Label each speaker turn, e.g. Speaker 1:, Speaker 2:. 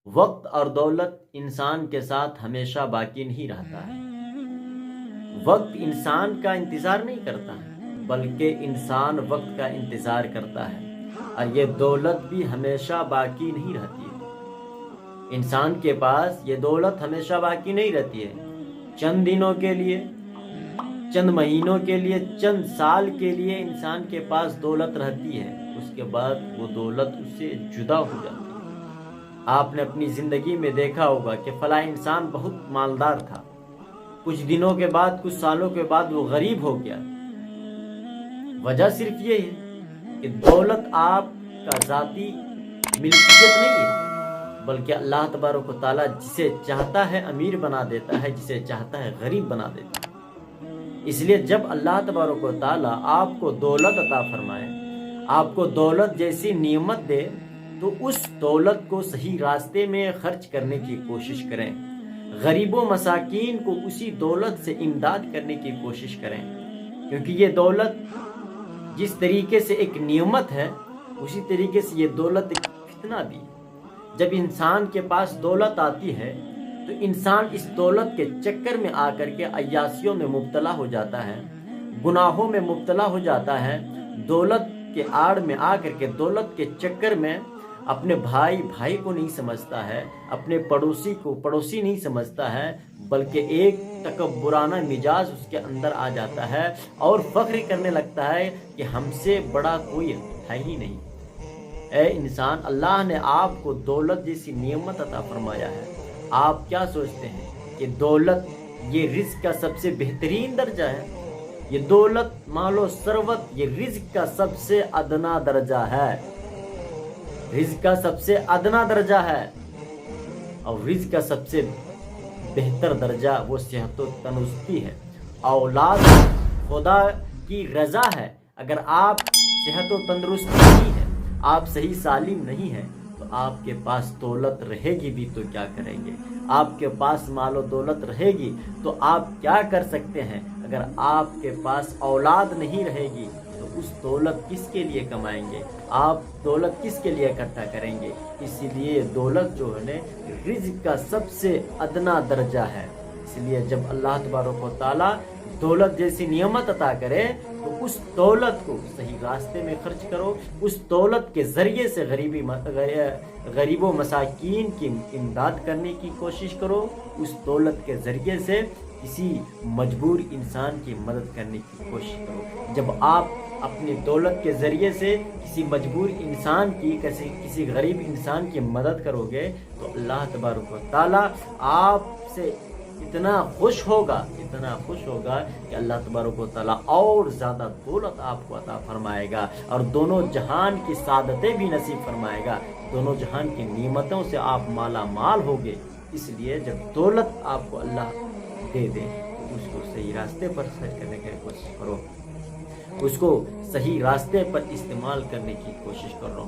Speaker 1: وقت اور دولت انسان کے ساتھ ہمیشہ باقی نہیں رہتا ہے۔ وقت انسان کا انتظار نہیں کرتا ہے، بلکہ انسان وقت کا انتظار کرتا ہے، اور یہ دولت بھی ہمیشہ باقی نہیں رہتی ہے۔ انسان کے پاس یہ دولت ہمیشہ باقی نہیں رہتی ہے، چند دنوں کے لیے، چند مہینوں کے لیے، چند سال کے لیے انسان کے پاس دولت رہتی ہے، اس کے بعد وہ دولت اس سے جدا ہو جاتی ہے۔ آپ نے اپنی زندگی میں دیکھا ہوگا کہ فلاں انسان بہت مالدار تھا، کچھ دنوں کے بعد، کچھ سالوں کے بعد وہ غریب ہو گیا۔ وجہ صرف یہ ہے کہ دولت آپ کا ذاتی ملکیت نہیں ہے، بلکہ اللہ تبارک و تعالیٰ جسے چاہتا ہے امیر بنا دیتا ہے، جسے چاہتا ہے غریب بنا دیتا ہے۔ اس لیے جب اللہ تبارک و تعالیٰ آپ کو دولت عطا فرمائے، آپ کو دولت جیسی نعمت دے، تو اس دولت کو صحیح راستے میں خرچ کرنے کی کوشش کریں۔ غریب و مساکین کو اسی دولت سے امداد کرنے کی کوشش کریں، کیونکہ یہ دولت جس طریقے سے ایک نعمت ہے، اسی طریقے سے یہ دولت ایک فتنہ بھی ہے۔ جب انسان کے پاس دولت آتی ہے تو انسان اس دولت کے چکر میں آ کر کے عیاشیوں میں مبتلا ہو جاتا ہے، گناہوں میں مبتلا ہو جاتا ہے، دولت کے آڑ میں آ کر کے، دولت کے چکر میں اپنے بھائی کو نہیں سمجھتا ہے، اپنے پڑوسی کو پڑوسی نہیں سمجھتا ہے، بلکہ ایک تکبرانہ مزاج اس کے اندر آ جاتا ہے، اور فخر کرنے لگتا ہے کہ ہم سے بڑا کوئی ہے ہی نہیں۔ اے انسان، اللہ نے آپ کو دولت جیسی نعمت عطا فرمایا ہے، آپ کیا سوچتے ہیں کہ دولت یہ رزق کا سب سے بہترین درجہ ہے؟ یہ دولت، مال و ثروت، یہ رزق کا سب سے ادنا درجہ ہے، رزق کا سب سے ادنا درجہ ہے، اور رزق کا سب سے بہتر درجہ وہ صحت و تندرستی ہے۔ اولاد خدا کی رضا ہے۔ اگر آپ صحت و تندرستی نہیں ہے، آپ صحیح سالم نہیں ہیں، تو آپ کے پاس دولت رہے گی بھی تو کیا کریں گے؟ آپ کے پاس مال و دولت رہے گی تو آپ کیا کر سکتے ہیں؟ اگر آپ کے پاس اولاد نہیں رہے گی تو اس دولت کس کے لیے کمائیں گے؟ آپ دولت کس کے لیے اکٹھا کریں گے؟ اسی لیے دولت جو ہے رزق کا سب سے ادنا درجہ ہے۔ اس لیے جب اللہ تبارک و تعالیٰ دولت جیسی نعمت عطا کرے تو اس دولت کو صحیح راستے میں خرچ کرو، اس دولت کے ذریعے سے غریب و مساکین کی امداد کرنے کی کوشش کرو، اس دولت کے ذریعے سے کسی مجبور انسان کی مدد کرنے کی کوشش کرو۔ جب آپ اپنی دولت کے ذریعے سے کسی مجبور انسان کی، کسی غریب انسان کی مدد کرو گے تو اللہ تبارک و تعالیٰ آپ سے اتنا خوش ہوگا کہ اللہ تبارک و تعالیٰ اور زیادہ دولت آپ کو عطا فرمائے گا، اور دونوں جہان کی سعادتیں بھی نصیب فرمائے گا، دونوں جہان کی نعمتوں سے آپ مالا مال ہوگے۔ اس لیے جب دولت آپ کو اللہ دے دے تو اس کو صحیح راستے پر خرچ کرنے کی کوشش کرو، اس کو صحیح راستے پر استعمال کرنے کی کوشش کرو۔